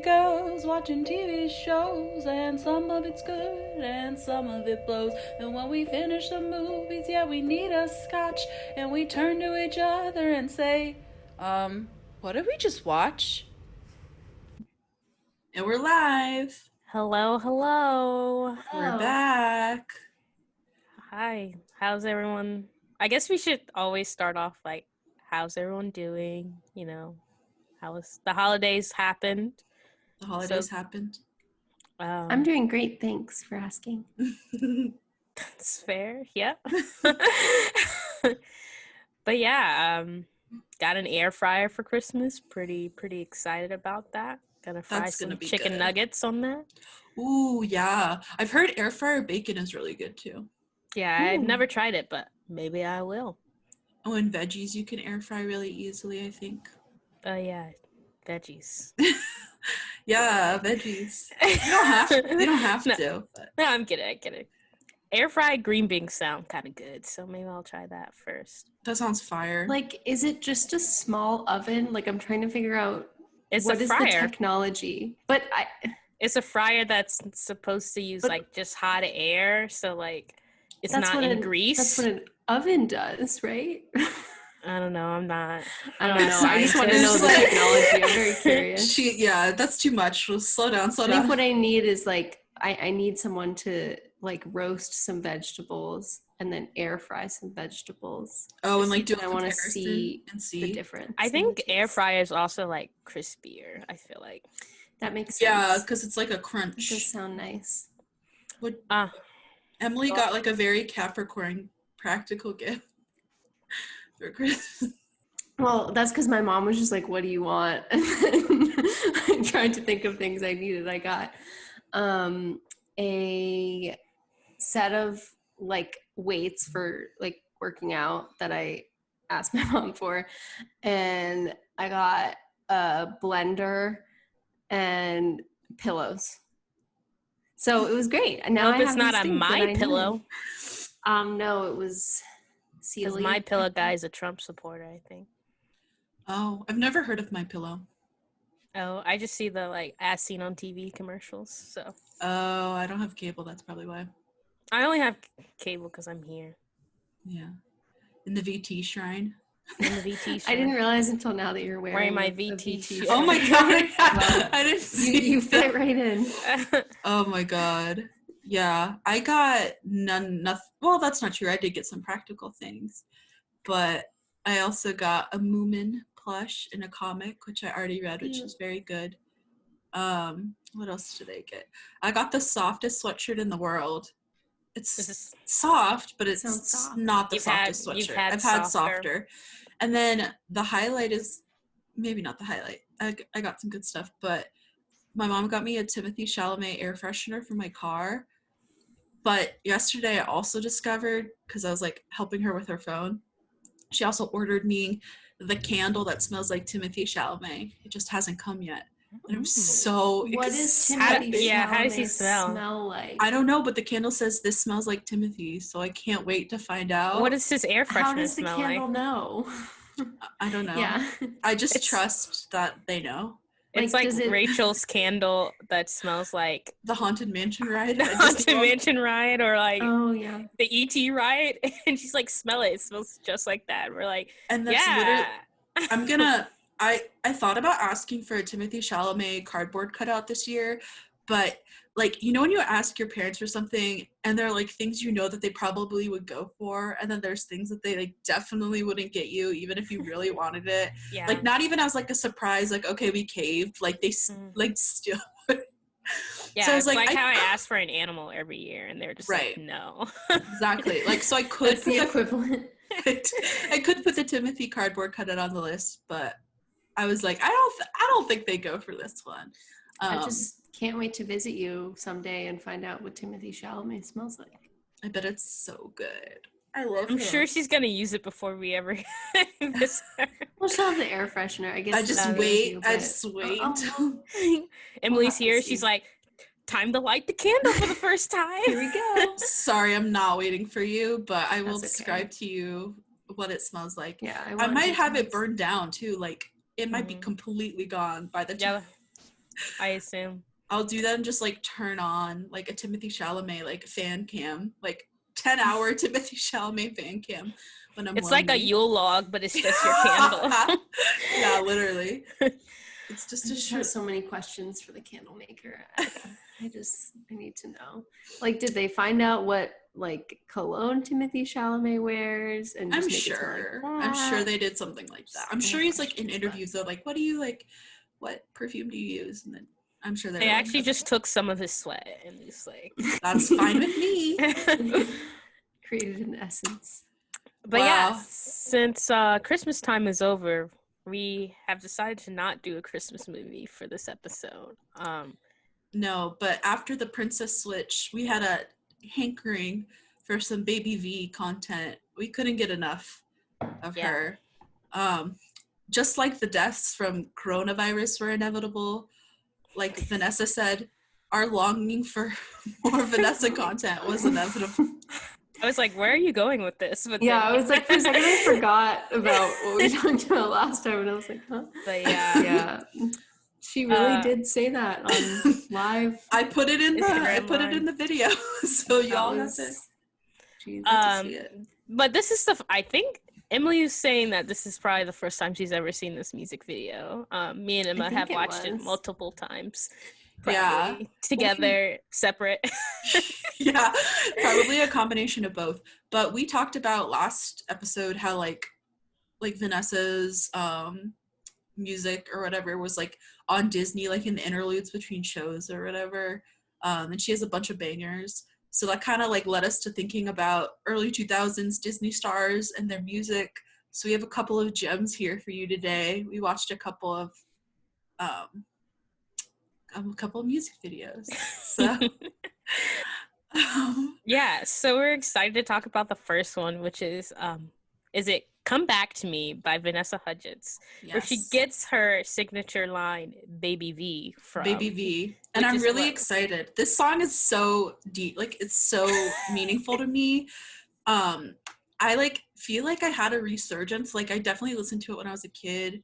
goes, watching TV shows, and some of it's good and some of it blows. And when we finish the movies, yeah, we need a scotch, and we turn to each other and say, what did we just watch? And we're live. Hello, hello. We're back. Hi, how's everyone? I guess we should always start off like, how's everyone doing? You know, how's the holidays happened? The holidays happened. I'm doing great. Thanks for asking. That's fair. Yeah. But yeah, got an air fryer for Christmas. Pretty excited about that. Gonna fry some chicken nuggets on that. Ooh, yeah. I've heard air fryer bacon is really good too. Yeah, I've never tried it, but maybe I will. Oh, and veggies you can air fry really easily, I think. Oh, yeah. Veggies. Yeah, veggies. You don't have to. But. No, I'm kidding. Air fried green beans sound kind of good, so maybe I'll try that first. That sounds fire. Like, is it just a small oven? Like, I'm trying to figure out what is the technology. But it's a fryer that's supposed to use like just hot air, so like it's not in grease. That's what an oven does, right? I don't know. I don't know. I just want to know the technology. I'm very curious. Yeah, that's too much. Slow down. I think what I need is like I need someone to like roast some vegetables and then air fry some vegetables. Oh, and like do I want to see the difference. I think air fryer is also like crispier. I feel like that makes sense. Yeah, because it's like a crunch. It does sound nice. Emily got like a very Capricorn practical gift for Christmas. Well, that's because my mom was just like, "What do you want?" And then I tried to think of things I needed. I got a set of like weights for like working out that I asked my mom for, and I got a blender and pillows. So it was great. And now it's not a My Pillow. No, it was Sealy. My Pillow guy is a Trump supporter, I think. Oh, I've never heard of My Pillow. Oh, I just see the like as seen on TV commercials. So. Oh, I don't have cable. That's probably why. I only have cable because I'm here. Yeah, in the VT shrine. In the VT shrine. I didn't realize until now that you're wearing my VT shirt. Oh my god! Well, I didn't see. You fit right in. Oh my god! Yeah, I got nothing. Well, that's not true. I did get some practical things, but I also got a Moomin plush in a comic, which I already read, which is very good. What else did I get? I got the softest sweatshirt in the world. It's soft, but it's not the softest sweatshirt. I've had softer. And then the highlight is maybe not the highlight. I got some good stuff, but my mom got me a Timothée Chalamet air freshener for my car. But yesterday I also discovered, because I was like helping her with her phone, she also ordered me the candle that smells like Timothée Chalamet. It just hasn't come yet. And I'm so What is Timothy? How does he smell like? I don't know, but the candle says this smells like Timothy, so I can't wait to find out. What does his air freshener smell like? How does the candle know? I don't know. Yeah. I just trust that they know. It's like Rachel's candle that smells like the Haunted Mansion ride. The Haunted Mansion ride, or like the E.T. ride, and she's like, smell it. It smells just like that. And we're like, and that's literally. I thought about asking for a Timothée Chalamet cardboard cutout this year, but like, you know, when you ask your parents for something and they're like things you know that they probably would go for, and then there's things that they like definitely wouldn't get you even if you really wanted it. Yeah. Like not even as like a surprise, like, okay, we caved, like they like still would. Yeah, so I was like how I ask for an animal every year and they're just like, no. Exactly. Like, so I could That's the equivalent. I could put the Timothy cardboard cutout on the list, but I was like, I don't think they go for this one. I just can't wait to visit you someday and find out what Timothée Chalamet smells like. I bet it's so good. I love I'm sure she's gonna use it before we ever visit her. Well, she'll have the air freshener. I guess. I just wait. Emily's here. She's like, time to light the candle for the first time. Here we go. Sorry, I'm not waiting for you, but I will describe to you what it smells like. Yeah, I might have it burned down too. Like it might be completely gone by the time. I assume. I'll do that and just like turn on like a Timothy Chalamet like fan cam, like 10-hour Timothy Chalamet fan cam when I'm It's lonely. like a Yule log, but it's just your candle. Yeah, literally. It's just I a just have shit. so many questions for the candle maker. I need to know. Like, did they find out what like cologne Timothy Chalamet wears? And I'm just make it smell sure. like I'm sure that? they did something like that. Just I'm so sure many he's like in questions, interviews though, like, what do you like? What perfume do you use? And then I'm sure They they're like, actually just took some of his sweat and just like. that's fine with me. Created an essence. But yeah, Wow. since Christmas time is over, we have decided to not do a Christmas movie for this episode. No, but after the Princess Switch, we had a hankering for some Baby V content. We couldn't get enough of Yeah. her. Just like the deaths from coronavirus were inevitable, like Vanessa said, our longing for more Vanessa content was inevitable. I was like, where are you going with this? But Yeah, then- I was like, for a second, I forgot about what we talked about last time, and I was like, huh? But yeah. Yeah. She really did say that on live. I put it in Instagram the video, so y'all have to Jeez. see it. But this is I think Emily is saying that this is probably the first time she's ever seen this music video. Me and Emma think have it watched it was. multiple times. Yeah. Probably together, separate. Yeah, probably a combination of both. But we talked about last episode how like Vanessa's music or whatever was like on Disney, like in the interludes between shows or whatever. And she has a bunch of bangers. So that kind of like led us to thinking about early 2000s Disney stars and their music. So we have a couple of gems here for you today. We watched a couple of music videos. So Yeah, so we're excited to talk about the first one, which is it Come Back to Me by Vanessa Hudgens, where she yes. gets her signature line Baby V from. Baby V. And which I'm is really what- excited. This song is so deep, like it's so meaningful to me. I like feel like I had a resurgence. Like I definitely listened to it when I was a kid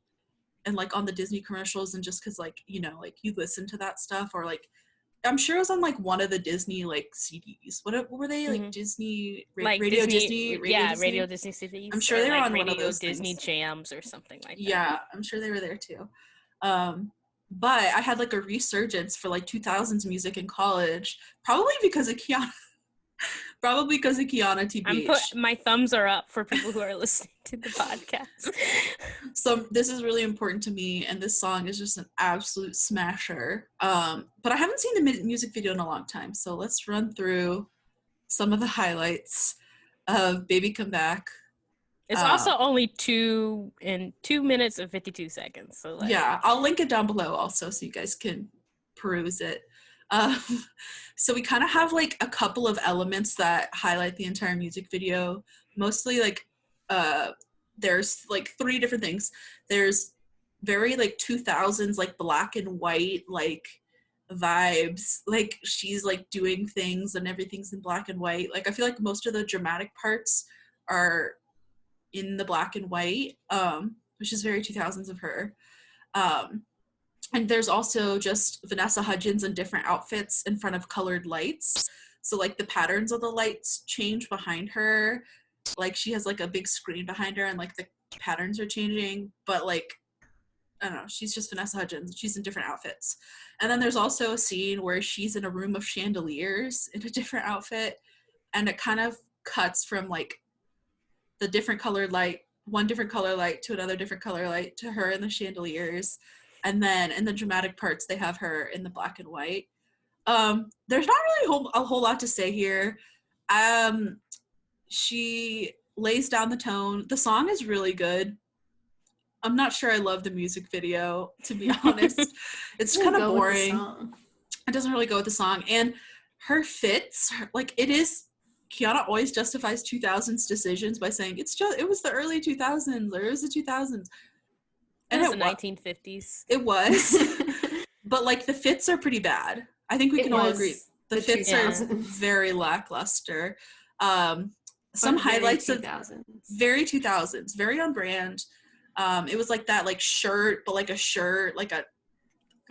and like on the Disney commercials, and just because like, you know, like you listen to that stuff, or like I'm sure it was on like one of the Disney like CDs. What were they like? Disney like Radio Disney? Radio Disney CDs. I'm sure or, they were like, on one Radio of those Disney things. Jams or something like that. Yeah, I'm sure they were there too. But I had like a resurgence for like 2000s music in college, probably because of Kiana. Probably because of Kiana TBH. My thumbs are up for people who are listening to the podcast. So this is really important to me, and this song is just an absolute smasher. But I haven't seen the music video in a long time, so let's run through some of the highlights of Baby Come Back. It's also only 2 minutes and 52 seconds. So like, yeah, I'll link it down below also so you guys can peruse it. So we kind of have like a couple of elements that highlight the entire music video. Mostly like there's like 3 different things. There's very like 2000s like black and white like vibes. Like she's like doing things and everything's in black and white. Like I feel like most of the dramatic parts are in the black and white, which is very 2000s of her. And there's also just Vanessa Hudgens in different outfits in front of colored lights. So like the patterns of the lights change behind her. Like she has like a big screen behind her and like the patterns are changing. But like, I don't know, she's just Vanessa Hudgens. She's in different outfits. And then there's also a scene where she's in a room of chandeliers in a different outfit. And it kind of cuts from like the different colored light, one different color light to another different color light to her in the chandeliers. And then in the dramatic parts, they have her in the black and white. There's not really a whole lot to say here. She lays down the tone. The song is really good. I'm not sure I love the music video, to be honest. It's kind of boring. It doesn't really go with the song. And her fits, like it is, Kiana always justifies 2000s decisions by saying it was the early 2000s or it was the 2000s. It was the 1950s. It was. But like the fits are pretty bad. I think we can all agree. The fits are very lackluster. Some highlights of very 2000s, very on brand. It was like that like shirt, but like a shirt, like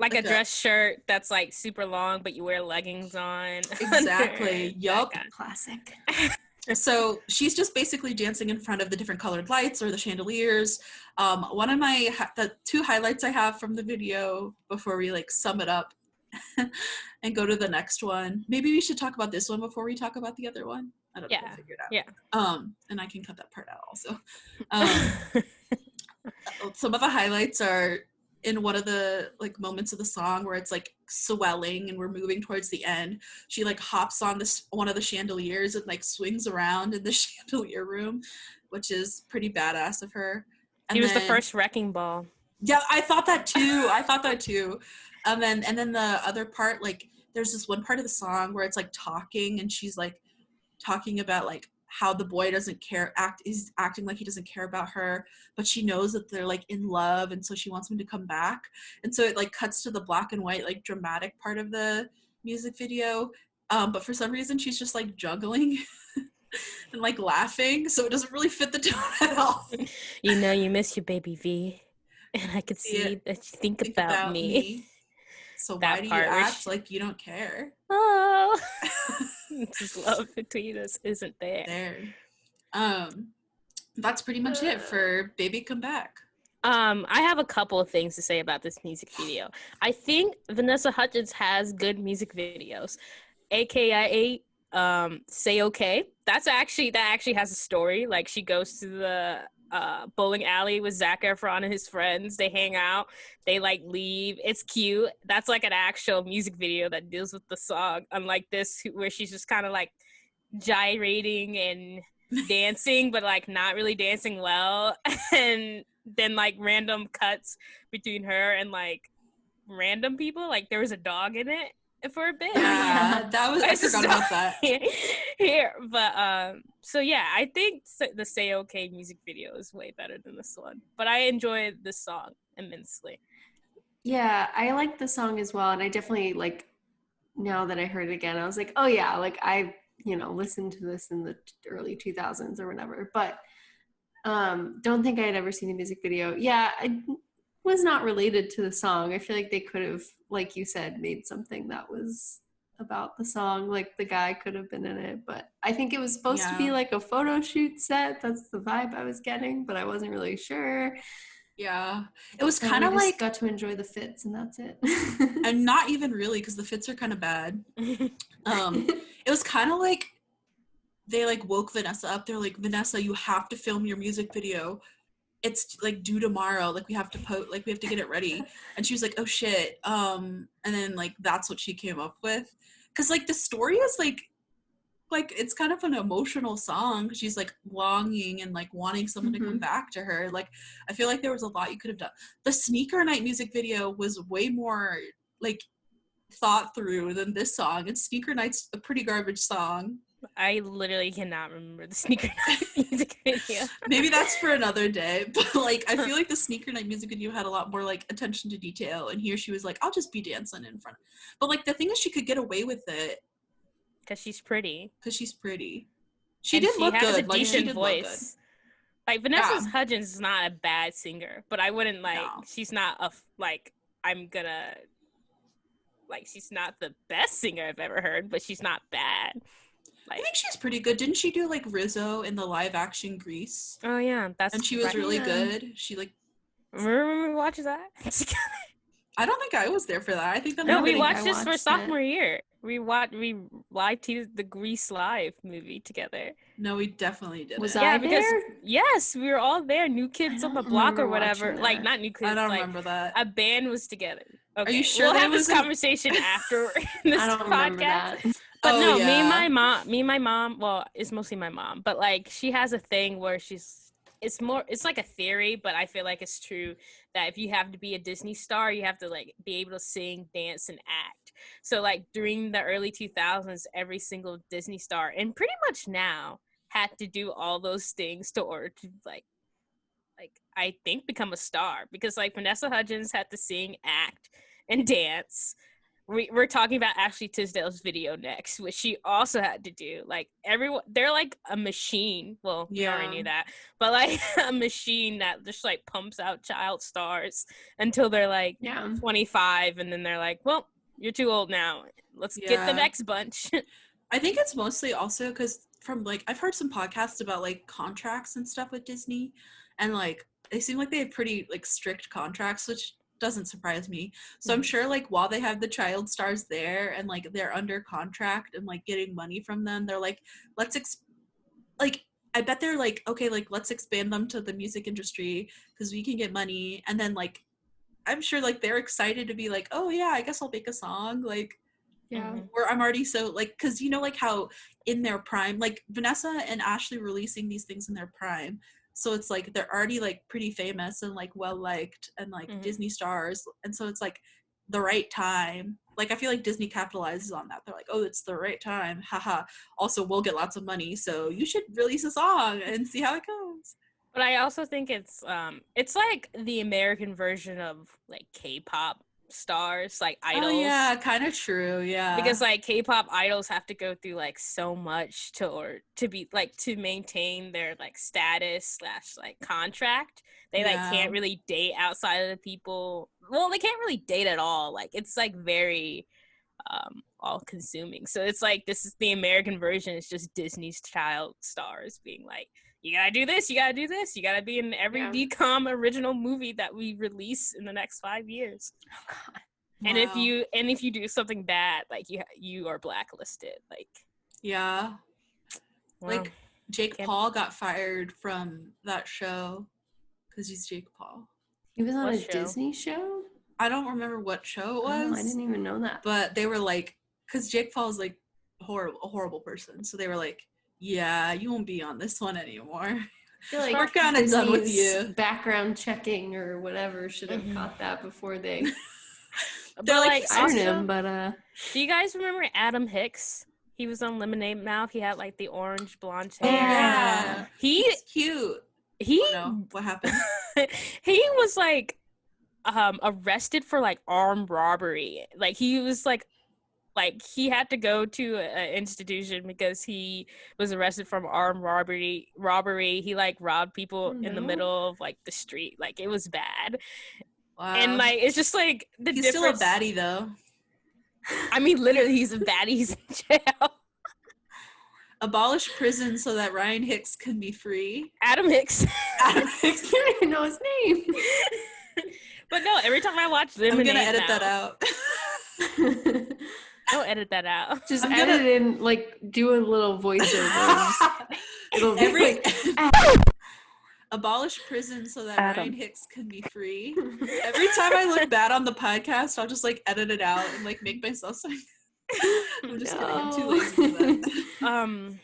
Like a dress shirt that's like super long, but you wear leggings on. Exactly. Yup. Classic. So she's just basically dancing in front of the different colored lights or the chandeliers. One of the two highlights I have from the video before we like sum it up and go to the next one. Maybe we should talk about this one before we talk about the other one. I don't know. We'll figure it out. Yeah. And I can cut that part out also. Some of the highlights are in one of the like moments of the song where it's like swelling and we're moving towards the end. She like hops on this one of the chandeliers and like swings around in the chandelier room, which is pretty badass of her. And she was the first wrecking ball. Yeah, I thought that too. And then the other part, like there's this one part of the song where it's like talking and she's like talking about like how the boy doesn't care, is acting like he doesn't care about her, but she knows that they're like in love, and so she wants him to come back. And so it like cuts to the black and white like dramatic part of the music video, but for some reason she's just like juggling and like laughing, so it doesn't really fit the tone at all. You know you miss your baby V, and I could see that you think about me. So why do you act like you don't care? Oh, this love between us isn't there. That's pretty much it for Baby Come Back. I have a couple of things to say about this music video. I think Vanessa Hudgens has good music videos, aka Say Okay. That actually has a story. Like she goes to the bowling alley with Zac Efron and his friends. They hang out. They like leave. It's cute. That's like an actual music video that deals with the song. Unlike this, where she's just kind of like gyrating and dancing, but like not really dancing well. And then like random cuts between her and like random people. Like there was a dog in it for a bit. Yeah, I forgot about that. Here, but so yeah, I think the Say Okay music video is way better than this one. But I enjoy this song immensely. Yeah, I like the song as well, and I definitely like. Now that I heard it again, I was like, oh yeah, like I listened to this in the early 2000s or whatever. But don't think I had ever seen a music video. Yeah, I was not related to the song. I feel like they could have, like you said, made something that was about the song. Like the guy could have been in it, but I think it was supposed to be like a photo shoot set. That's the vibe I was getting, but I wasn't really sure. Yeah, it was kind of like got to enjoy the fits, and that's it. And not even really, because the fits are kind of bad. It was kind of like they like woke Vanessa up. They're like, Vanessa, you have to film your music video. It's like due tomorrow. Like we have to we have to get it ready. And she was like, oh shit. And then like that's what she came up with. Cause like the story is like it's kind of an emotional song. She's like longing and like wanting someone to come back to her. Like I feel like there was a lot you could have done. The Sneaker Night music video was way more like thought through than this song, and Sneaker Night's a pretty garbage song. I literally cannot remember the Sneaker Night music video. Maybe that's for another day, but like I feel like the Sneaker Night music video had a lot more like attention to detail, and here she was like, I'll just be dancing in front. But like the thing is, she could get away with it because she's pretty. She did look good. She has a like, decent voice. Like Vanessa Hudgens is not a bad singer, but I wouldn't like. No. She's not a like. I'm gonna like. She's not the best singer I've ever heard, but she's not bad. Like, I think she's pretty good. Didn't she do like Rizzo in the live action Grease? Oh yeah, and she was really good. She like. Remember we watched that? I don't think I was there for that. I think that we watched this for sophomore year. We live tweeted the Grease Live movie together. No, we definitely did. Was I there? Yes, we were all there. New Kids on the Block or whatever. Like not New Kids. I don't remember that. A band was together. Okay, are you sure we'll have this conversation after this I don't podcast. That. But no, me and my mom. Well, it's mostly my mom, but like she has a thing where it's like a theory, but I feel like it's true that if you have to be a Disney star, you have to like be able to sing, dance, and act. So like during the early 2000s, every single Disney star, and pretty much now, had to do all those things to order to like I think become a star, because like Vanessa Hudgens had to sing, act, and dance. we're talking about Ashley Tisdale's video next, which she also had to do. Like everyone, they're like a machine. Well, we already knew that, but like a machine that just like pumps out child stars until they're like 25, and then they're like, well, you're too old now. Let's get the next bunch. I think it's mostly also because from like I've heard some podcasts about like contracts and stuff with Disney, and like they seem like they have pretty like strict contracts, which doesn't surprise me. So I'm sure like while they have the child stars there and like they're under contract and like getting money from them, they're like, like I bet they're like, okay, like let's expand them to the music industry because we can get money. And then like I'm sure like they're excited to be like, oh yeah, I guess I'll make a song. Like where I'm already so like, because you know like how in their prime, like Vanessa and Ashley releasing these things in their prime, so it's like they're already like pretty famous and like well liked and like Disney stars, and so it's like the right time. Like I feel like Disney capitalizes on that. They're like, oh, it's the right time, haha, also we'll get lots of money, so you should release a song and see how it goes. But I also think it's like the American version of like K-pop stars, like idols. Oh yeah, kind of true. Yeah, because like K-pop idols have to go through like so much to be like to maintain their like status / like contract. They like can't really date outside of the people. Well, they can't really date at all. Like it's like very all consuming. So it's like this is the American version. It's just Disney's child stars being like, you gotta do this, you gotta do this, you gotta be in every DCOM original movie that we release in the next 5 years. Oh God! And if you do something bad, like you are blacklisted. Like like Jake Paul got fired from that show because he's Jake Paul. He was on a Disney show. I don't remember what show it was. Oh, I didn't even know that. But they were like, because Jake Paul is like a horrible person, so they were like, yeah, you won't be on this one anymore. I feel like we're kind of done with you. Background checking or whatever should have caught that before they. They're like fired him, but do you guys remember Adam Hicks? He was on Lemonade Mouth. He had like the orange blonde hair. Yeah, he's cute. What happened? He was like arrested for like armed robbery. Like he was like he had to go to an institution because he was arrested from armed robbery. He like robbed people in the middle of like the street. Like it was bad. Wow. And like it's just like he's still a baddie though. I mean, literally, he's a baddie. He's in jail. Abolish prison so that Ryan Hicks can be free. Adam Hicks. I don't even know his name. But no, every time I watch Lemonade, I'm gonna edit that out. Don't edit that out. Just edit in, like, doing little voiceovers. It'll be like, abolish prison so that Ryan Hicks can be free. Every time I look bad on the podcast, I'll just, like, edit it out and, like, make myself sing. I'm just kidding. I'm too lazy for that.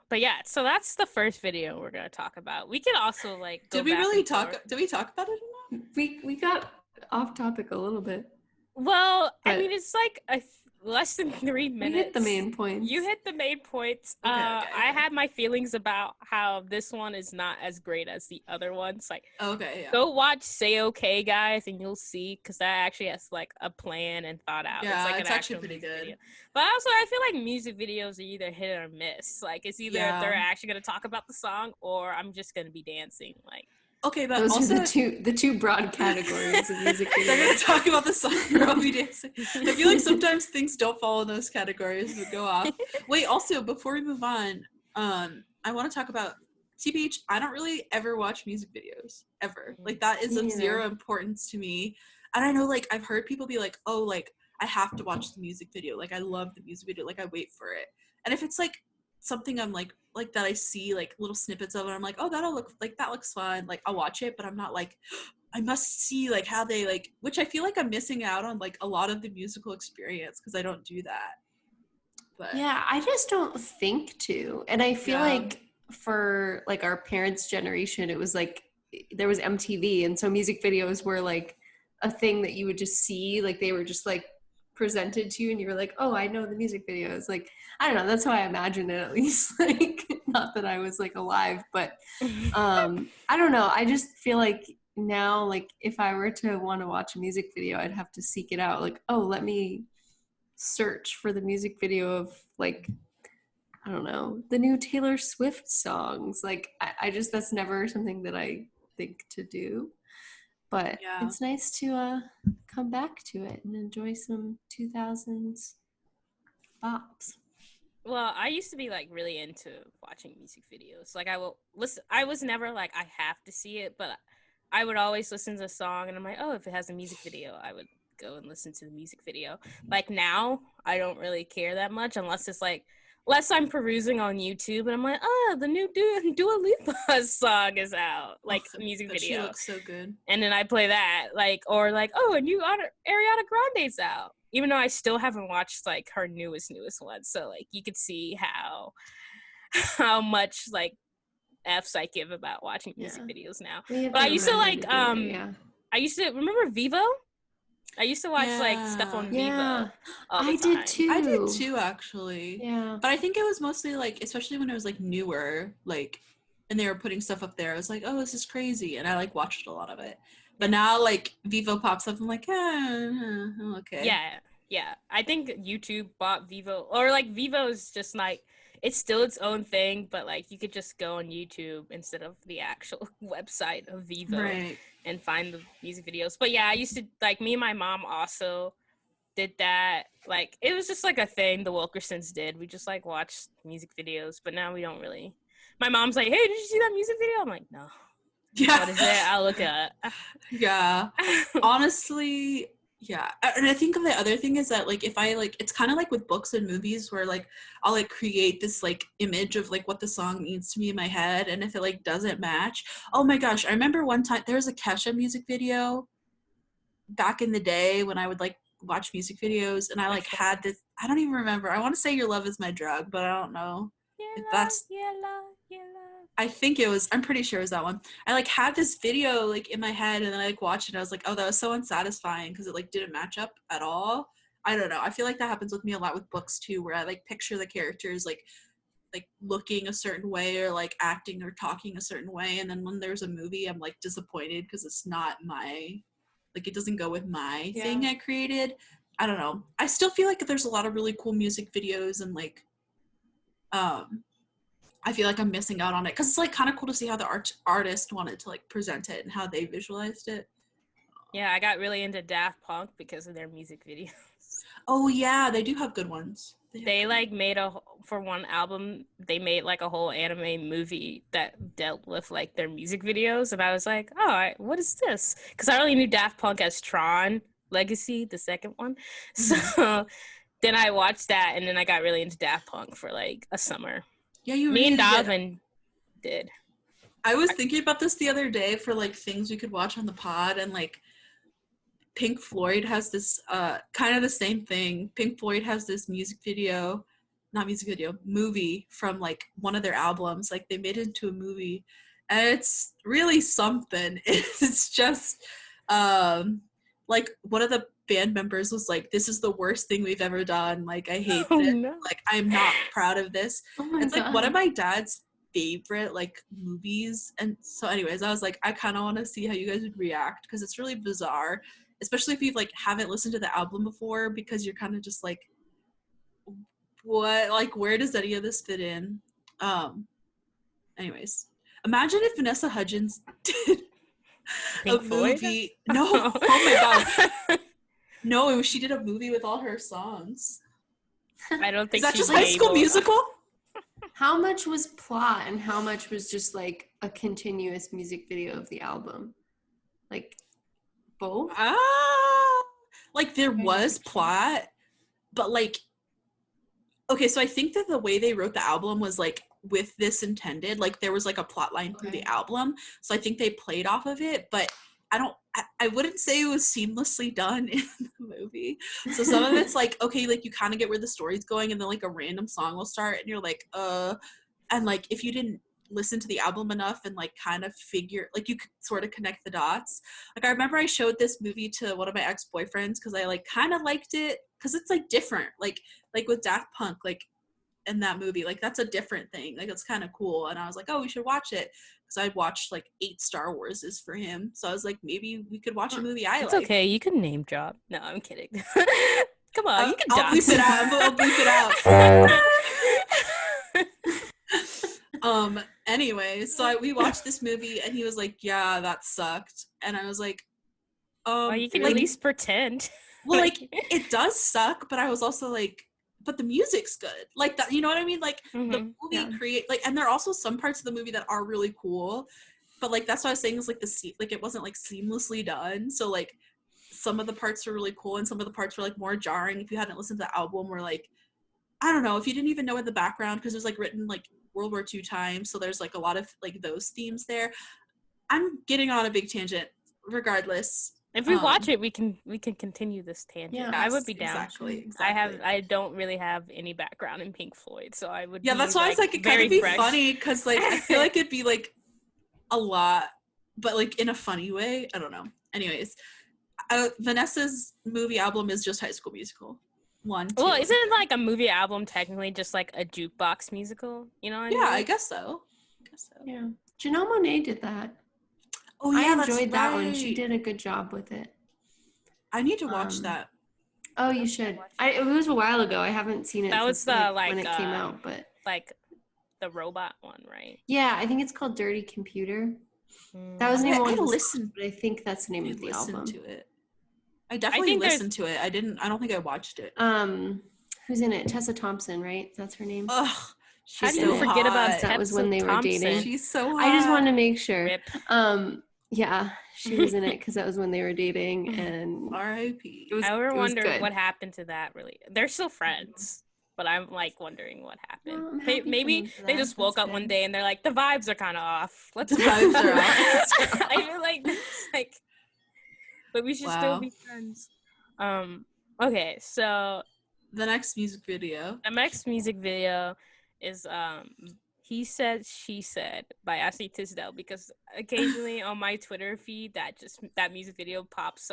But yeah, so that's the first video we're gonna talk about. We can also, like, Did we talk about it or not? We got off topic a little bit. Well, I mean, it's like less than 3 minutes. We hit the main points. You hit the main points. Okay. I had my feelings about how this one is not as great as the other ones. Like, go watch Say Okay, guys, and you'll see, because that actually has like a plan and thought out. Yeah, it's actually pretty good. Video. But also, I feel like music videos are either hit or miss. Like, it's either they're actually gonna talk about the song, or I'm just gonna be dancing. Like. Okay, but those also are the two broad categories of music videos. They're gonna talk about the song or I'll be dancing. I feel like sometimes things don't fall in those categories, but go off. Wait, also before we move on, I want to talk about TBH. I don't really ever watch music videos ever. Like that is of zero importance to me. And I know, like, I've heard people be like, "Oh, like I have to watch the music video. Like I love the music video. Like I wait for it." And if it's like something I'm like that I see like little snippets of it, I'm like, oh, that looks fun, like I'll watch it, but I'm not like I must see like how they like, which I feel like I'm missing out on like a lot of the musical experience because I don't do that. But yeah, I just don't think to. And I feel like for like our parents' generation, it was like there was MTV, and so music videos were like a thing that you would just see, like they were just like presented to you and you were like, oh, I know the music videos. Like, I don't know, that's how I imagine it, at least. Like, not that I was like alive, but I don't know, I just feel like now, like if I were to want to watch a music video, I'd have to seek it out, like, oh, let me search for the music video of like, I don't know, the new Taylor Swift songs. Like I just, that's never something that I think to do. But Yeah. it's nice to come back to it and enjoy some 2000s bops. Well, I used to be like really into watching music videos. Like I will listen. I was never like I have to see it, but I would always listen to a song, and I'm like, oh, if it has a music video, I would go and listen to the music video. Like now, I don't really care that much unless it's like, unless I'm perusing on YouTube and I'm like, oh, the new Dua Lipa song is out, like music But she video, looks so good. and then I play that, like, or like, oh, a new Ariana Grande's out. Even though I still haven't watched like her newest one, so like you could see how much like F's I give about watching music videos now. But I used to like I used to remember Vivo. I used to watch like stuff on Vivo. All the time. I did too, actually. Yeah. But I think it was mostly like, especially when it was like newer, like, and they were putting stuff up there. I was like, oh, this is crazy, and I like watched a lot of it. But now, like, Vivo pops up, I'm like, okay. Yeah. I think YouTube bought Vivo, or like Vivo's just like, it's still its own thing, but like you could just go on YouTube instead of the actual website of Vivo and find the music videos. But yeah, I used to, like, me and my mom also did that. Like, it was just like a thing the Wilkersons did. We just like watched music videos, but now we don't really. My mom's like, hey, did you see that music video? I'm like, no. Yeah. What is it? I'll look it up. Yeah. Honestly, yeah. And I think the other thing is that, like, if I, like, it's kind of like with books and movies where, like, I'll, like, create this, like, image of, like, what the song means to me in my head, and if it, like, doesn't match. Oh, my gosh. I remember one time, there was a Kesha music video back in the day when I would, like, watch music videos, and I, like, had this, I don't even remember. I want to say Your Love Is My Drug, but I don't know if that's... I think it was, I'm pretty sure it was that one. I like had this video like in my head, and then I like watched it and I was like, oh, that was so unsatisfying because it like didn't match up at all. I don't know. I feel like that happens with me a lot with books too, where I like picture the characters like looking a certain way or like acting or talking a certain way, and then when there's a movie, I'm like disappointed because it's not my, like, it doesn't go with my thing I created. I don't know. I still feel like there's a lot of really cool music videos, and like I feel like I'm missing out on it because it's like kind of cool to see how the artist wanted to like present it and how they visualized it. Yeah, I got really into Daft Punk because of their music videos. Oh yeah, they do have good ones. They like made for one album, they made like a whole anime movie that dealt with like their music videos, and I was like, oh, what is this? Because I only knew Daft Punk as Tron Legacy, the second one. So then I watched that, and then I got really into Daft Punk for like a summer. Yeah, Me and Dalvin did. I was thinking about this the other day for like things we could watch on the pod, and like Pink Floyd has this kind of the same thing. Pink Floyd has this movie from like one of their albums. Like they made it into a movie, and it's really something. It's just like one of the band members was like, this is the worst thing we've ever done. Like, I hate this. No. Like, I'm not proud of this. It's God. Like one of my dad's favorite like movies. And so anyways, I was like, I kind of want to see how you guys would react because it's really bizarre, especially if you like haven't listened to the album before, because you're kind of just like, what, like, where does any of this fit in? Anyways, imagine if Vanessa Hudgens did Pink a Floyd? movie. No, oh my God. No, she did a movie with all her songs. I don't think is that just High School Musical? How much was plot and how much was just like a continuous music video of the album? Like both? Like there was plot, but like, okay, so I think that the way they wrote the album was like with this intended, like there was like a plot line through the album. So I think they played off of it, but I wouldn't say it was seamlessly done in the movie. So some of it's like, okay, like you kind of get where the story's going, and then like a random song will start and you're like, and like if you didn't listen to the album enough and like kind of figure, like you could sort of connect the dots. Like I remember I showed this movie to one of my ex-boyfriends because I like kind of liked it because it's like different, like with Daft Punk, like in that movie, like that's a different thing, like it's kind of cool, and I was like, oh, we should watch it because I'd watched like 8 Star Warses for him, so I was like, maybe we could watch a movie I like. It's okay, you can name drop. No, I'm kidding. Come on, you can I'll bleep dance. it out. I'll bleep it out. Anyway, so we watched this movie and he was like, yeah, that sucked. And I was like, Well, you can like, at least pretend. well, like it does suck, but I was also like, but the music's good. Like that, you know what I mean? Like the movie and there are also some parts of the movie that are really cool. But like that's what I was saying is like like it wasn't like seamlessly done. So like some of the parts were really cool and some of the parts were like more jarring. If you hadn't listened to the album, were like, I don't know, if you didn't even know in the background, because it was like written like World War II times, so there's like a lot of like those themes there. I'm getting on a big tangent. Regardless, if we watch it, we can continue this tangent. Yeah, I would be down. Exactly. I don't really have any background in Pink Floyd, so I would. Yeah, be, that's why like, it's like it kind of be fresh. funny because like I feel like it'd be like a lot, but like in a funny way. I don't know. Anyways, Vanessa's movie album is just High School Musical. 1, 2. Well, isn't like a movie album technically just like a jukebox musical? You know what I mean? Yeah, I guess so. Yeah, Janelle Monáe did that. Oh yeah, I enjoyed that one. right. She did a good job with it. I need to watch that. Oh, you should. It was a while ago. I haven't seen it. That was the when it came out, but like the robot one, right? Yeah, I think it's called Dirty Computer. That was the name of one. I listened, but I think that's the name of the album. To it. I definitely listened to it. I don't think I watched it. Who's in it? Tessa Thompson, right? That's her name. Ugh. How do you forget about Tessa that was when they were dating? She's so hot. I just wanted to make sure. Rip. Yeah, she was in it because that was when they were dating, and R.I.P. I ever wonder what happened to that. Really, they're still friends, but I'm like wondering what happened. Maybe they just woke up one day and they're like, the vibes are kind of off. The vibes are off. I feel like, but we should still be friends. Okay, so the next music video. The next music video is He Said, She Said by Ashley Tisdale, because occasionally on my Twitter feed that music video pops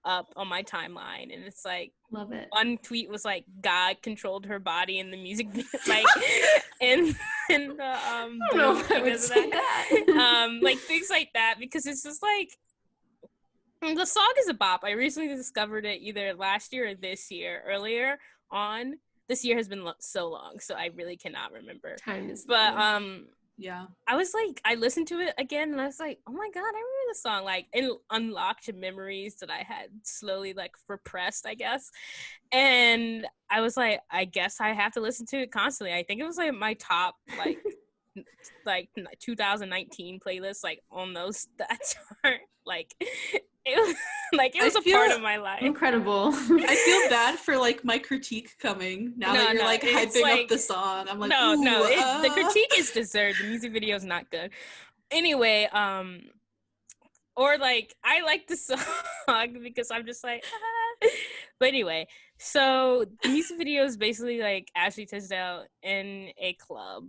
up on my timeline, and it's like, love it. One tweet was like, God controlled her body in the music video, like in the I don't know if I would say that. like things like that, because it's just like, the song is a bop. I recently discovered it either last year or this year. Earlier on, this year has been so long, so I really cannot remember. Time is. But yeah. I was like, I listened to it again, and I was like, oh my god, I remember the song. Like, it unlocked memories that I had slowly like repressed, I guess. And I was like, I guess I have to listen to it constantly. I think it was like my top like 2019 playlist, like on that chart. Like it was a part of my life. Incredible. I feel bad for like my critique coming now that you're like hyping up the song. I'm like, the critique is deserved. The music video is not good. Anyway, or like I like the song because I'm just like, But anyway, so the music video is basically like Ashley Tisdale in a club,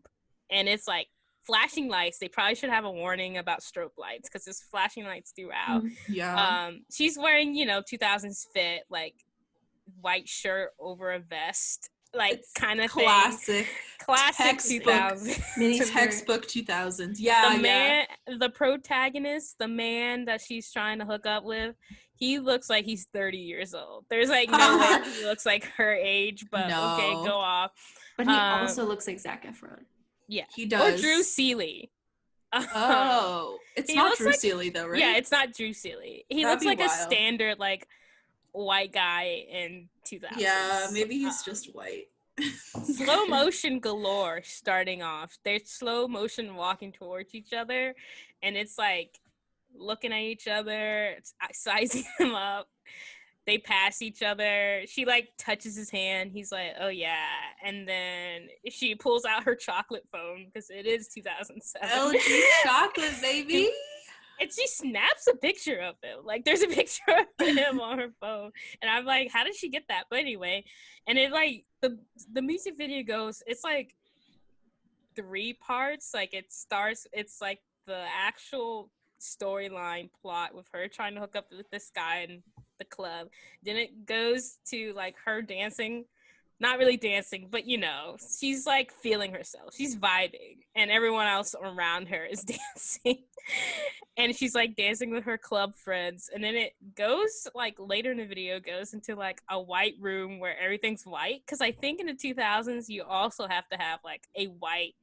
and it's like flashing lights. They probably should have a warning about strobe lights because there's flashing lights throughout. Yeah. She's wearing, 2000s fit, like white shirt over a vest, like kind of classic 2000s. Mini textbook 2000s. Yeah. The protagonist, the man that she's trying to hook up with, he looks like he's 30 years old. There's like no way he looks like her age, but okay, go off. But he also looks like Zac Efron. Yeah, he does. Or Drew Seeley. It's not Drew Seeley though, right? Yeah, it's not Drew Seeley. He looks like a standard like white guy in 2000s. Yeah, maybe he's just white. Slow motion galore starting off. They're slow motion walking towards each other, and it's like looking at each other, sizing them up. They pass each other. She like touches his hand. He's like, oh yeah. And then she pulls out her chocolate phone because it is 2007. LG chocolate, baby. And she snaps a picture of him. Like, there's a picture of him on her phone. And I'm like, how did she get that? But anyway, and it like, the music video goes, it's like 3 parts. Like, it's like the actual storyline plot with her trying to hook up with this guy in the club. Then it goes to like her dancing not really dancing, but you know, she's like feeling herself. She's vibing, and everyone else around her is dancing. And she's like dancing with her club friends. And then it goes like later in the video goes into like a white room where everything's white. Cause I think in the 2000s, you also have to have like a white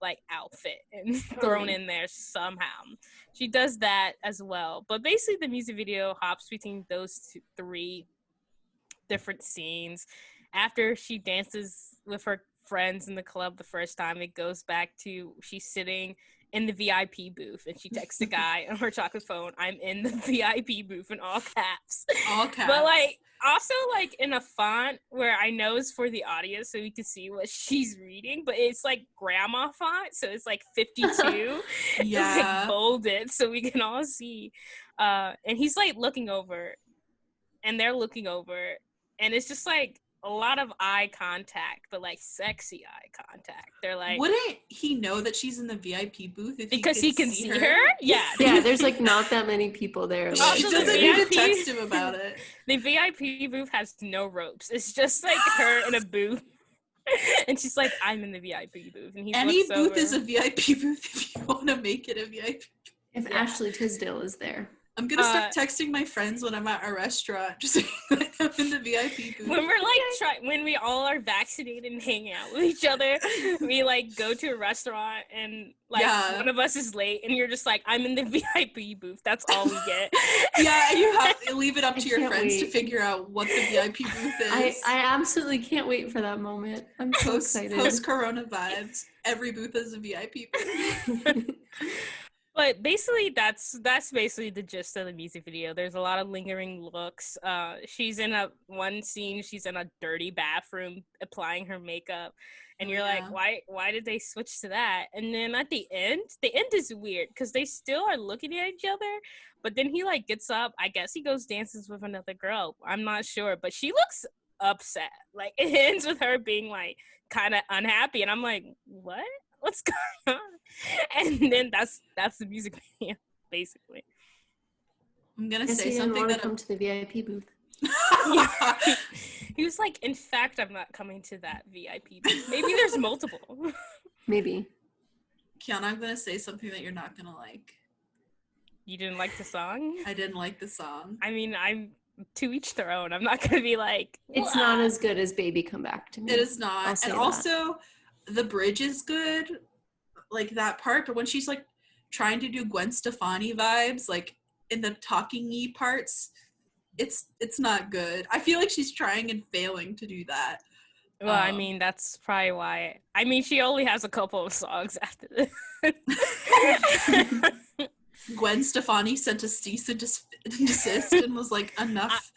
like outfit and thrown in there somehow. She does that as well. But basically the music video hops between those three different scenes. After she dances with her friends in the club the first time, it goes back to she's sitting in the VIP booth and she texts the guy on her chocolate phone, "I'm in the VIP booth," in all caps. All caps. But like also like in a font where I know is for the audience so we can see what she's reading, but it's like grandma font, so it's like 52. Yeah. It's like bolded so we can all see. And he's like looking over and they're looking over, and it's just like a lot of eye contact, but like sexy eye contact. They're like, wouldn't he know that she's in the VIP booth if because he can see her? Yeah. Yeah, there's like not that many people there. She Like, Also, doesn't the need to VIP text him about it. The VIP booth has no ropes. It's just like her in a booth. And she's like, "I'm in the VIP booth." And he Any looks booth over. is a VIP booth if you want to make it a VIP. if Ashley Tisdale is there. I'm gonna start texting my friends when I'm at a restaurant, just saying that I'm in the VIP booth. When we're like when we all are vaccinated and hang out with each other, we like go to a restaurant and like one of us is late and you're just like, "I'm in the VIP booth." That's all we get. Yeah, you have to leave it up to your can't friends to wait. figure out what the VIP booth is. I absolutely can't wait for that moment. I'm so excited. Post-corona vibes. Every booth is a VIP booth. But basically, that's basically the gist of the music video. There's a lot of lingering looks. She's in one scene. She's in a dirty bathroom applying her makeup, and you're like, why did they switch to that? And then at the end is weird because they still are looking at each other. But then he like gets up. I guess he goes dances with another girl. I'm not sure, but she looks upset. Like it ends with her being like kind of unhappy, and I'm like, what? What's going on? And then that's the music video, basically. I'm gonna say something that come to the VIP booth. He was like, "In fact, I'm not coming to that VIP booth. Maybe there's multiple." Maybe. Kiana, I'm gonna say something that you're not gonna like. You didn't like the song? I didn't like the song. I mean, I'm to each their own. I'm not gonna be like, it's not as good as Baby Come Back to Me. It is not. And also the bridge is good, like that part, but when she's like trying to do Gwen Stefani vibes, like in the talking-y parts, it's not good. I feel like she's trying and failing to do that. Well, I mean, that's probably why. I mean, she only has a couple of songs after this. Gwen Stefani sent a cease and desist and was like, enough.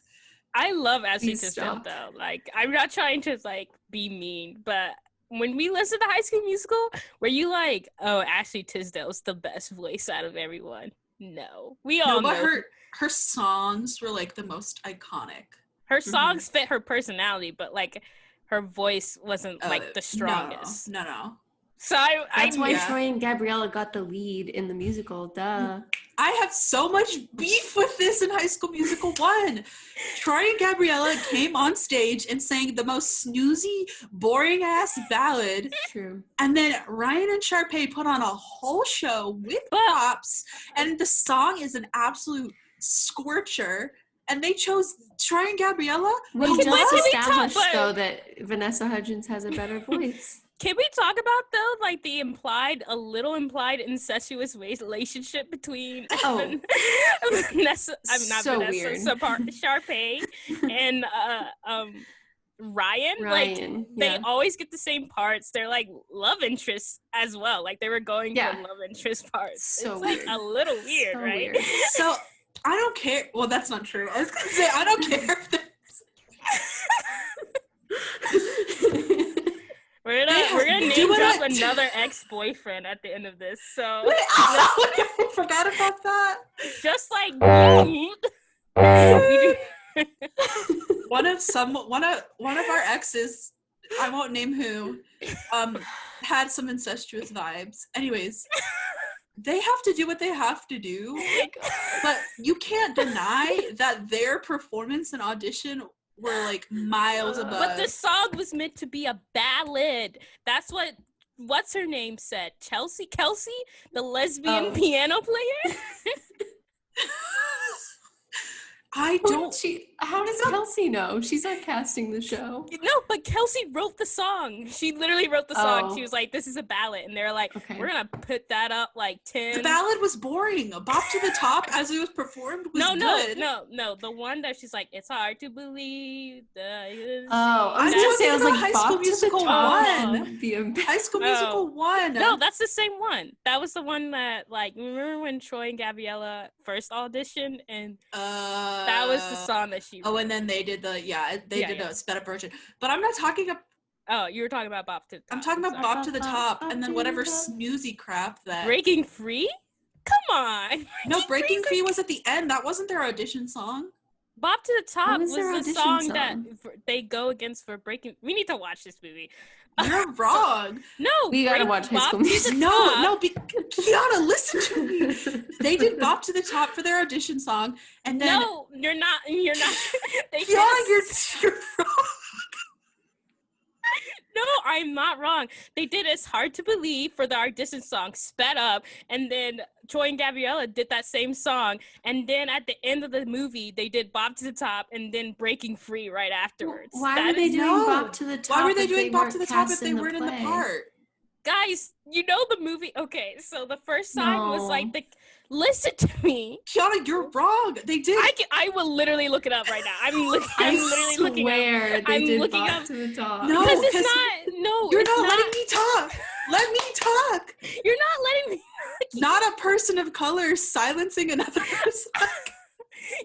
I love Ashley Please Tisdale, stop. though. Like, I'm not trying to, like, be mean, but when we listen to High School Musical, were you like, "Oh, Ashley Tisdale's the best voice out of everyone"? No. We all No, but know. her songs were, like, the most iconic. Her songs fit her personality, but, like, her voice wasn't, like, the strongest. No. So That's why Troy and Gabriella got the lead in the musical. Duh. I have so much beef with this in High School Musical 1. Troy and Gabriella came on stage and sang the most snoozy, boring-ass ballad. True. And then Ryan and Sharpay put on a whole show with props, and the song is an absolute scorcher. And they chose Troy and Gabriella? We Can just we established, talk- though, that Vanessa Hudgens has a better voice. Can we talk about, though, like, the a little implied incestuous relationship between Vanessa, So weird. Sharpay and Ryan? Like, they always get the same parts. They're, like, love interests as well. Like, they were going for love interest parts. So it's, weird. like, a little weird, So right? weird. So, I don't care. Well, that's not true. I was going to say, I don't care if We're gonna name drop another ex-boyfriend at the end of this. So I forgot about that. just like one of our exes, I won't name who, had some incestuous vibes. Anyways, they have to do what they have to do, but you can't deny that their performance and audition were like miles above. But the song was meant to be a ballad. That's what's her name said. Kelsey, the lesbian piano player. I don't. How does Kelsey know? She's not casting the show. No, but Kelsey wrote the song. She literally wrote the song. Oh. She was like, "This is a ballad," and they're like, "We're gonna put that up like 10." The ballad was boring. Bop to the Top, as it was performed, was good. No. The one that she's like, "It's hard to believe." I was gonna say, I was like, High School Bop to the Musical Top. 1. High School Musical 1. No, that's the same one. That was the one that, like, remember when Troy and Gabriella first auditioned, and that was the song that she wrote. Oh, and then they did did a sped up version. But I'm not talking about. Oh, you were talking about Bop to the Top. I'm talking about Bop to the Top, and then whatever snoozy crap that. Breaking Free? Come on. No, Breaking Free was at the end. That wasn't their audition song. Bop to the Top was the song that they go against for Breaking. We need to watch this movie. You're wrong. No, we gotta watch High School Musical. No, Kiana, listen to me. They did Bop to the Top for their audition song, and then no, you're not. Kiana, you're wrong. No, I'm not wrong. They did It's Hard to Believe for the audition song, sped up, and then Troy and Gabriella did that same song, and then at the end of the movie, they did Bop to the Top and then Breaking Free right afterwards. Why were they doing Bop to the Top? Why were they doing Bop to the Top if they weren't in the part? Guys, you know the movie. Okay, so the first song was like listen to me. Kiana, you're wrong. They did. I will literally look it up right now. I'm literally looking up. I'm looking up to the Top. No, because it's not. No, you're not letting me talk. Let me talk. You're not letting me. Not a person of color silencing another person.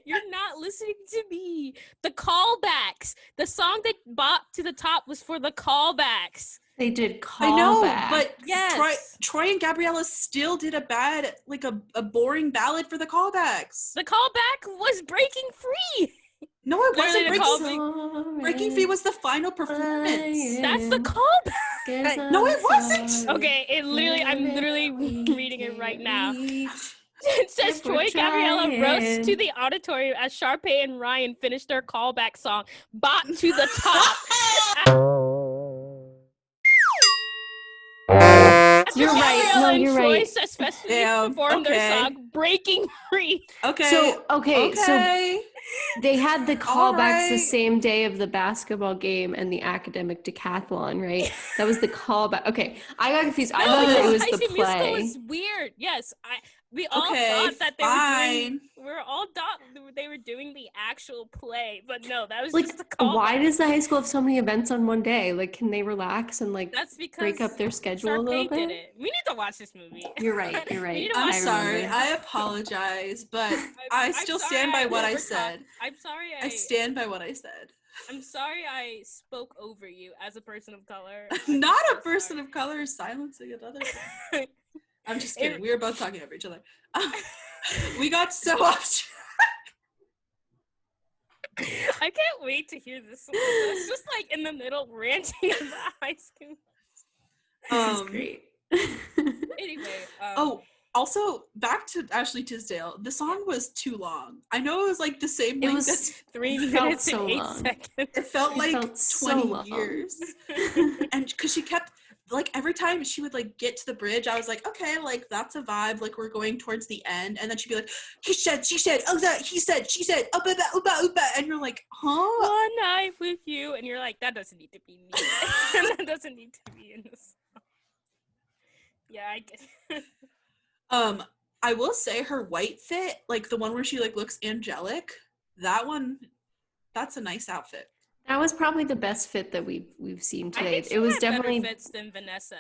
You're not listening to me. The callbacks. The song that Bop to the Top was for the callbacks. They did callbacks. I know, but yes. Troy and Gabriella still did a bad, like a boring ballad for the callbacks. The callback was Breaking Free. No, it wasn't. Breaking Free was the final performance. That's the callback. No, it wasn't. Okay, I'm literally reading it right now. It says Troy and Gabriella rose to the auditorium as Sharpay and Ryan finished their callback song, Bop to the Top. You're right. No, you're right. Especially performed their song "Breaking Free." Okay. So they had the callbacks the same day of the basketball game and the academic decathlon, right? That was the callback. Okay, I got confused. I thought that it was the play. High School Musical is weird. Yes, we all thought that they were doing the actual play, but no, that was just the callback. Why does the high school have so many events on one day? Like, can they relax and that's because break up their schedule a little bit? Did it. We need to watch this movie. You're right. I'm sorry. I apologize, but I still stand by what I said. I'm sorry. I stand by what I said. I'm sorry I spoke over you as a person of color. Not a person of color silencing another. I'm just kidding. We were both talking over each other. We got so off track. I can't wait to hear this one. It's just like in the middle ranting about High School. This is great. Anyway. Also, back to Ashley Tisdale. The song was too long. I know it was like the same length. It was 3 minutes and 8 seconds. It felt like 20 years. And because she kept, like, every time she would, like, get to the bridge, I was like, okay, like, that's a vibe. Like, we're going towards the end. And then she'd be like, he said, she said, oh, that, he said, she said, oh, uba, uba, uba. And you're like, huh? One night with you. And you're like, that doesn't need to be me. That doesn't need to be in this song. Yeah, I get it. I will say her white fit, like the one where she like looks angelic, that one, that's a nice outfit. That was probably the best fit that we've seen today. I think she had definitely better fits than Vanessa.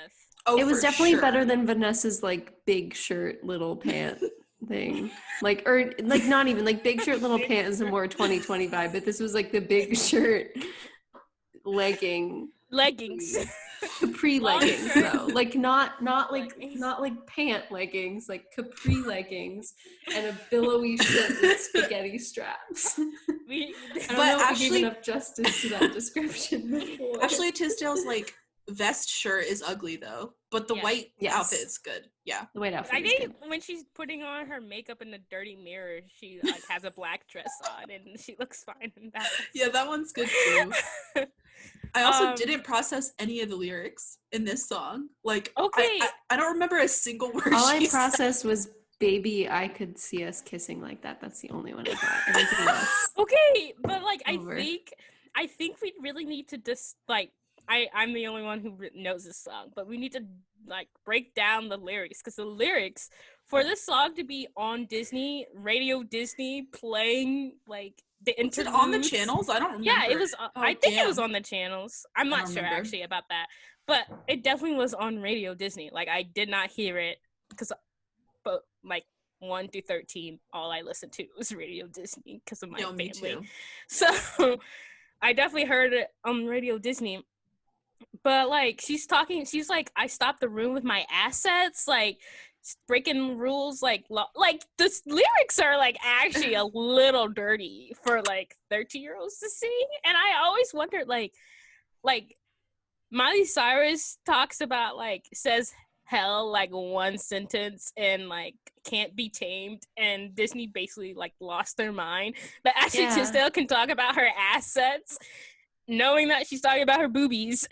Oh, it was definitely better than Vanessa's like big shirt, little pant thing. Like, or like not even like big shirt, little pant is a more 2020 vibe, but this was like the big shirt leggings. Capri leggings though, like not like pant leggings, like capri leggings and a billowy shirt with spaghetti straps. I don't know if we gave enough justice to that description before. Ashley Tisdale's like vest shirt is ugly though, but the Yeah. white Yes. outfit is good. Yeah. The white outfit I is think good. when she's putting on her makeup in the dirty mirror, she like has a black dress on and she looks fine in that. Yeah, that one's good too. I also Um, didn't process any of the lyrics in this song. Like, Okay. I don't remember a single word All I she said. processed was baby, I could see us kissing like that. That's the only one I got. Everything else. Okay, but like Over. I think we really need to just like I'm the only one who knows this song, but we need to like break down the lyrics because the lyrics for this song to be on Disney, Radio Disney, playing like the Was it interludes. on the channels? I don't remember. Yeah, it was. Oh, I think it was damn. on the channels. I'm not don't sure remember. actually about that, but it definitely was on Radio Disney. Like I did not hear it because, but like 1 through 13, all I listened to was Radio Disney because of my family. Me too. So I definitely heard it on Radio Disney. But like she's like, I stopped the room with my assets, like breaking rules, like the lyrics are like actually a little dirty for like 13-year-olds to sing. And I always wondered like Miley Cyrus talks about like says hell like one sentence and like can't be tamed, and Disney basically like lost their mind. But actually Tisdale can talk about her assets knowing that she's talking about her boobies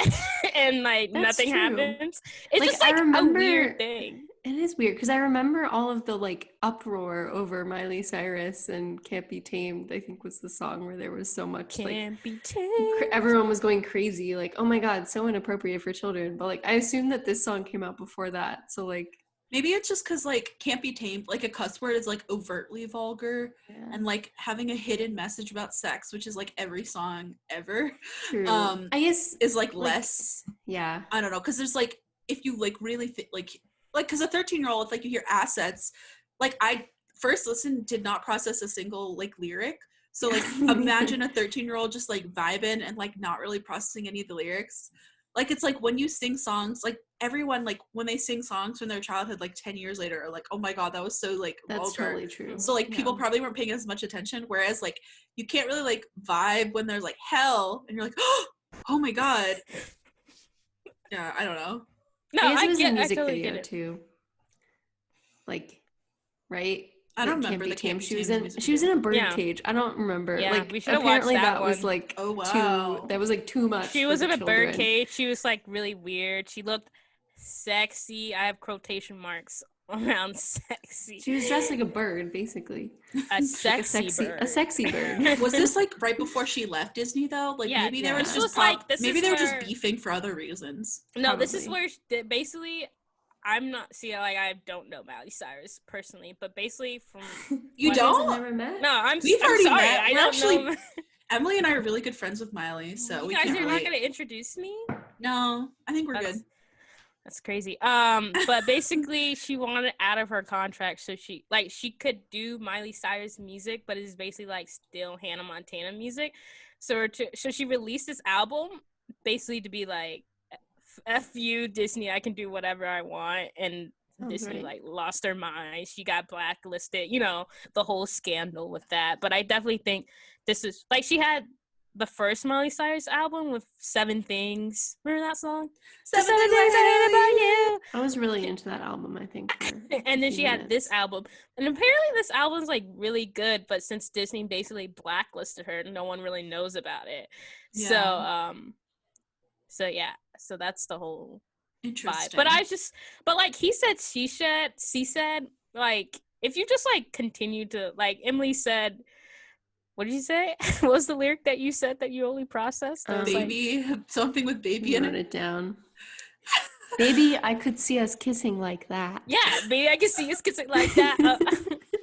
and like That's nothing true. happens. It's Like, just like a weird thing. It is weird because I remember all of the like uproar over Miley Cyrus and Can't Be Tamed, I think was the song where there was so much Can't be tamed. everyone was going crazy, like, oh my god, so inappropriate for children. But like I assume that this song came out before that. So like maybe it's just because like Can't Be Tamed, like a cuss word is like overtly vulgar, and like having a hidden message about sex, which is like every song ever, true. I guess is like less. Yeah. I don't know, because there's like, if you like really like because a 13-year-old, if like you hear assets, like I first listen did not process a single like lyric. So like imagine a 13-year-old just like vibing and like not really processing any of the lyrics. Like it's like when you sing songs, like everyone like when they sing songs from their childhood like 10 years later are like, oh my god, that was so like That's vulgar. totally true. So like people probably weren't paying as much attention, whereas like you can't really like vibe when there's like hell and you're like, oh my god. Yeah, I don't know. No, I I get a music totally video get it. too. Like, right? I don't Like, remember the Can't Be She was Tamed in music she was in a video. bird Yeah. cage. I don't remember. Yeah, like we should have apparently watched that was one. like Oh wow. that was like too much. She for was the in a bird children. cage. She was like really weird. She looked sexy. I have quotation marks around sexy. She was dressed like a bird, basically. A sexy bird. A sexy bird. Was this like right before she left Disney though? Like Yeah, maybe they were this just was like- this maybe is they were where- just beefing for other reasons. No, this is Probably. where basically I'm not like I don't know Miley Cyrus personally, but basically from You what- don't? Never met? No, I'm We've I'm already sorry. met. I We're don't actually- know. Emily and I are really good friends with Miley, so You we guys can't are really. not gonna introduce me? No, I think we're good. That's crazy. But basically she wanted out of her contract, so she could do Miley Cyrus music, but it's basically like still Hannah Montana music. So she released this album basically to be like, F you Disney, I can do whatever I want, and Disney right. like lost her mind. She got blacklisted, you know, the whole scandal with that. But I definitely think this is like she had the first Miley Cyrus album with 7 Things. Remember that song? Seven Things Things I Hate About You. I was really into that album, I think. for And a then few she had this minutes. album, and apparently this album's like really good, but since Disney basically blacklisted her, no one really knows about it. Yeah. So yeah, so that's the whole vibe. Interesting. But like he said, she said, like if you just like continue to, like Emily said, what did you say? What was the lyric that you said that you only processed? That was like, baby, something with baby I in wrote it. it down. Baby, I could see us kissing like that. yeah, baby, I can see us kissing like that.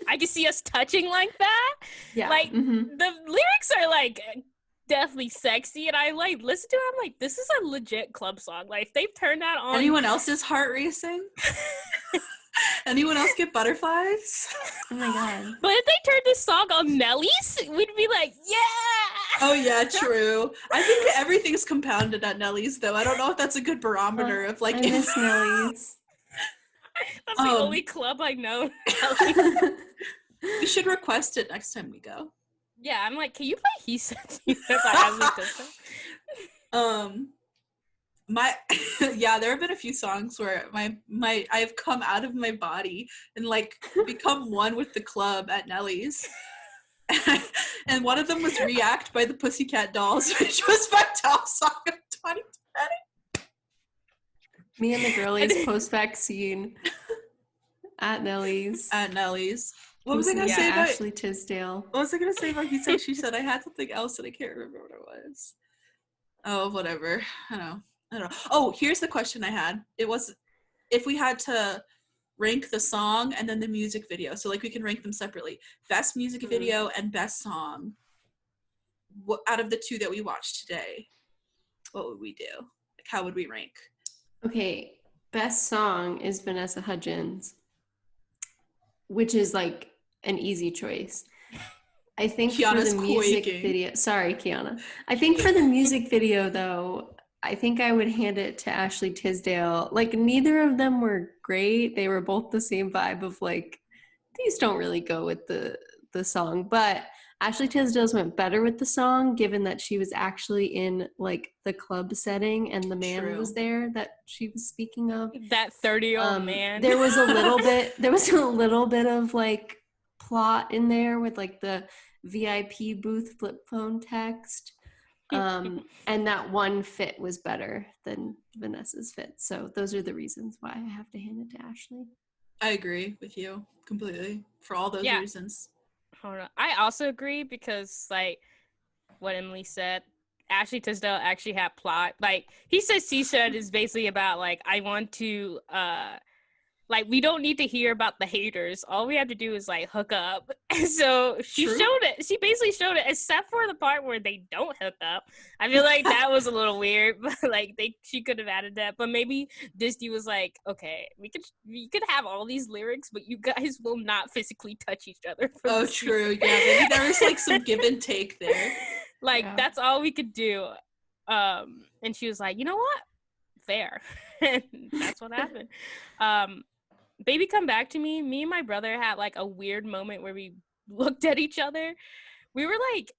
I can see us touching like that. Yeah. Like mhm. the lyrics are like definitely sexy, and I like listen to it. I'm like, this is a legit club song. Like if they've turned that on. Anyone else's heart racing? Anyone else get butterflies? Oh my god. But if they turned this song on Nelly's, we'd be like, yeah. Oh yeah, true. I think everything's compounded at Nelly's though. I don't know if that's a good barometer of like. I miss Nelly's. That's the only club I know. We should request it next time we go. Yeah, I'm like, can you play He Said She Said by Emily Tisdale? my yeah, there have been a few songs where my I've come out of my body and like become one with the club at Nelly's. And one of them was React by the Pussycat Dolls, which was my top song of 2020. Me and the girlies post-vaccine at Nelly's. At Nelly's. What was I gonna Yeah, say about Ashley Tisdale? What was I gonna say about he said she said? I had something else and I can't remember what it was. Oh, whatever. I don't know. Oh, here's the question I had. It was if we had to rank the song and then the music video. So like we can rank them separately. Best music video and best song. What out of the two that we watched today, what would we do? Like how would we rank? Okay, best song is Vanessa Hudgens, which is like an easy choice. I think Kiana's for the music quaking. video, sorry, Kiana. I think for the music video though, I think I would hand it to Ashley Tisdale. Like neither of them were great. They were both the same vibe of like, these don't really go with the song, but Ashley Tisdale's went better with the song given that she was actually in like the club setting and the man was there that she was speaking of. That 30-year-old man. There was a little bit of like plot in there with like the VIP booth flip phone text. And that one fit was better than Vanessa's fit. So those are the reasons why I have to hand it to Ashley. I agree with you completely for all those reasons. Hold on. I also agree because like what Emily said, Ashley Tisdale actually had plot. Like he said she said is basically about like I want to like we don't need to hear about the haters. All we have to do is like hook up. And so she showed it. She basically showed it, except for the part where they don't hook up. I feel like that was a little weird, but like she could have added that. But maybe Disney was like, okay, we could have all these lyrics, but you guys will not physically touch each other. Oh, true. Yeah, maybe there was like some give and take there. Like that's all we could do. And she was like, you know what? Fair. And that's what happened. Baby Come Back to Me, me and my brother had like a weird moment where we looked at each other. We were like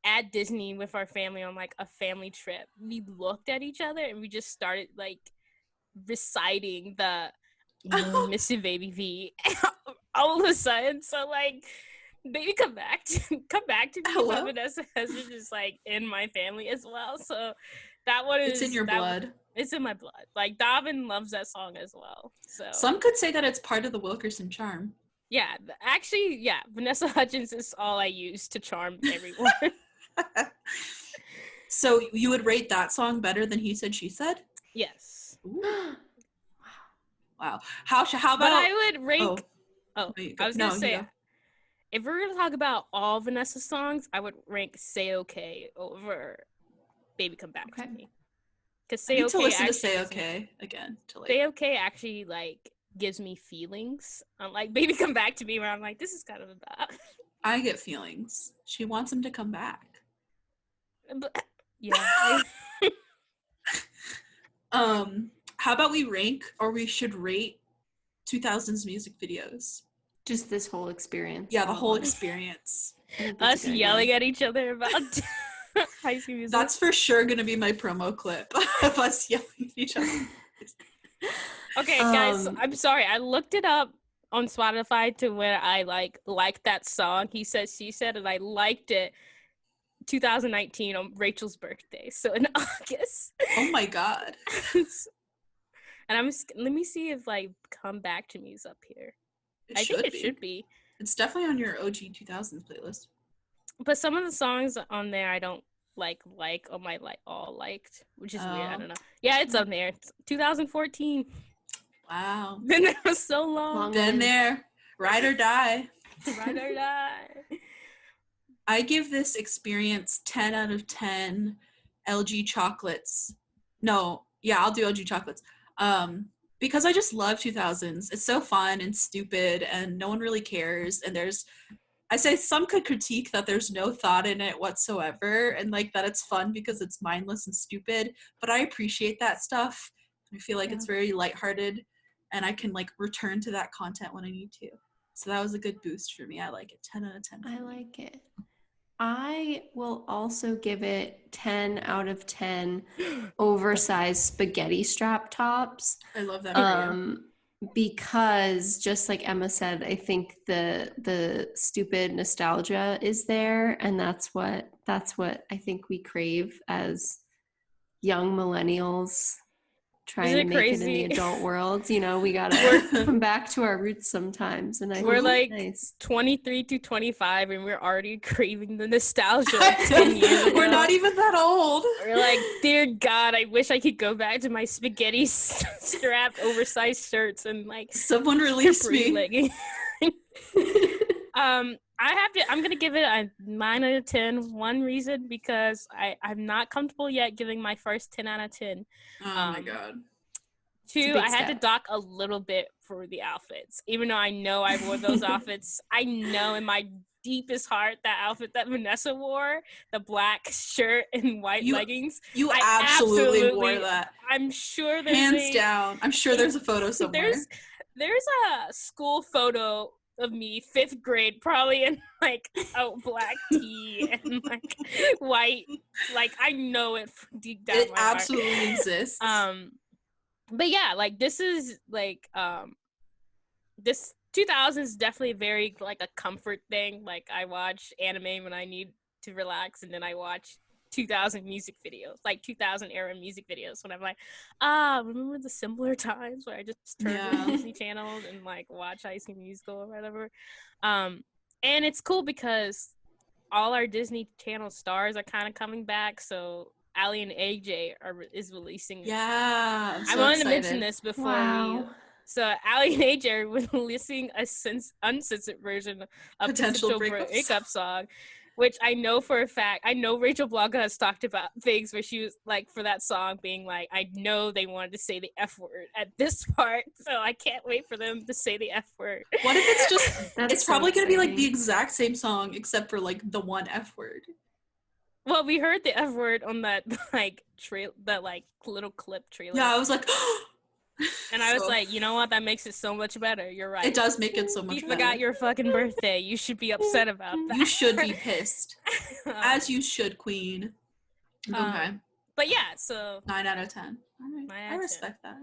at Disney with our family on like a family trip. We looked at each other and we just started like reciting the Missy Baby V all of a sudden. So like Baby Come Back to Me by Vanessa Hudgens is like in my family as well. So that one is it's in your blood. It's in my blood. Like Davin loves that song as well. So some could say that it's part of the Wilkerson charm. Yeah, actually, yeah. Vanessa Hudgens is all I use to charm everyone. So you would rate that song better than He Said She Said? Yes. Wow. How about? But I would rank. I was gonna say, if we're gonna talk about all Vanessa songs, I would rank "Say Okay" over "Baby Come Back to Me." Because I need to listen to Say Okay again. Say Okay actually like gives me feelings. Unlike Baby Come Back to Me, where I'm like, this is kind of about. I get feelings. She wants him to come back. But, yeah. How about we rank, or we should rate 2000s music videos? Just this whole experience. Yeah, the whole experience. Us yelling at each other about High School Music. That's for sure going to be my promo clip of us yelling at each other. Okay, guys, I'm sorry. I looked it up on Spotify to where I liked that song. He Said, She Said, and I liked it 2019 on Rachel's birthday. So in August. Oh my God. And let me see if like Come Back to Me is up here. I think it should be. It's definitely on your OG 2000s playlist. But some of the songs on there I don't like or my all liked, which is weird. I don't know. Yeah, it's up there. It's 2014. Wow. Been there for so long. Been there. Ride or die. Ride or die. I give this experience 10 out of 10 LG chocolates. No, yeah, I'll do LG chocolates. Because I just love 2000s. It's so fun and stupid and no one really cares. And I say some could critique that there's no thought in it whatsoever and like that it's fun because it's mindless and stupid. But I appreciate that stuff. I feel like it's very lighthearted and I can like return to that content when I need to. So that was a good boost for me. I like it. 10 out of 10. I like it. I will also give it 10 out of 10 oversized spaghetti strap tops. I love that for you. Because just like Emma said, I think the stupid nostalgia is there, and that's what I think we crave as young millennials trying to it make it in the crazy? adult world. You know, we gotta come back to our roots sometimes, and I think We're it's like nice. 23 to 25, and we're already craving the nostalgia of 10 years ago. We're not even that old. We're like, dear God, I wish I could go back to my spaghetti strapped oversized shirts and like Someone release slippery me. leggings. I'm gonna give it a 9 out of 10. One reason, because I'm not comfortable yet giving my first 10 out of 10. Oh my God. Two, big I had to step. dock a little bit for the outfits. Even though I know I wore those outfits, I know in my deepest heart that outfit that Vanessa wore, the black shirt and white leggings. You I absolutely wore that. I'm sure there's Hands down. I'm sure there's a photo somewhere. There's a school photo of me, 5th grade, probably in like a black tee and like white. Like I know it from deep down It my heart. absolutely exists. But yeah, like this is like this 2000s definitely very like a comfort thing. Like I watch anime when I need to relax, and then I watch 2000 music videos, like 2000 era music videos, when I'm like, remember the simpler times where I just turn to Disney channels and like watch High School Musical or whatever. And it's cool because all our Disney Channel stars are kind of coming back, so Ali and AJ is releasing. Yeah, I'm so I wanted excited. to mention this before So Ali and AJ are releasing a uncensored version of Potential Breakup Song, which I know for a fact. I know Rachel Blanca has talked about things where she was like, for that song being like, I know they wanted to say the F word at this part, so I can't wait for them to say the F word. What if it's just, it's so probably going to be like the exciting. exact same song except for like the one F word. Well, we heard the F word on that like that like little clip trailer. Yeah, I was like, and I was like, you know what? That makes it so much better. You're right. It does make it so much You better. forgot your fucking birthday. You should be upset about that. You should be pissed. As you should, queen. Okay. But yeah, so 9 out of 10. All right. 9 out of I respect that.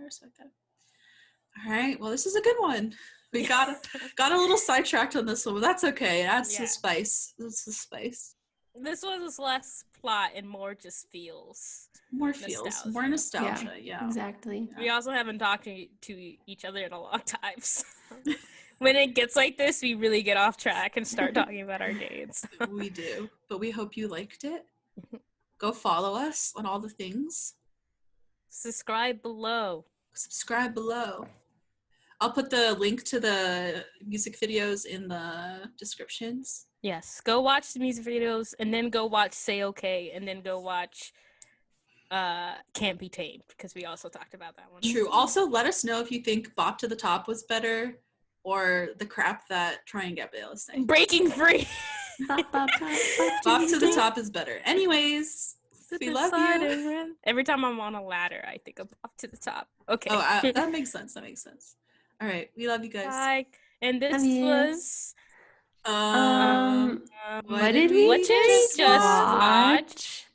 All right. Well, this is a good one. We got a little sidetracked on this one, but that's okay. It adds to the spice. That's the spice. This was less plot and more just feels. More feels. More nostalgia. Yeah. Exactly. We also haven't talked to each other in a long time. So when it gets like this, we really get off track and start talking about our dates. We do. But we hope you liked it. Go follow us on all the things. Subscribe below. I'll put the link to the music videos in the descriptions. Yes, go watch the music videos, and then go watch Say Okay, and then go watch Can't Be Tamed, because we also talked about that one. True. Also, let us know if you think Bop to the Top was better or the crap that Troy and Gabrielle is saying. Breaking Free. Bop to the Top is better. Anyways, we love you. Every time I'm on a ladder, I think of Bop to the Top. Okay. Oh, that makes sense. All right. We love you guys. Bye. And this was... what did we just watch?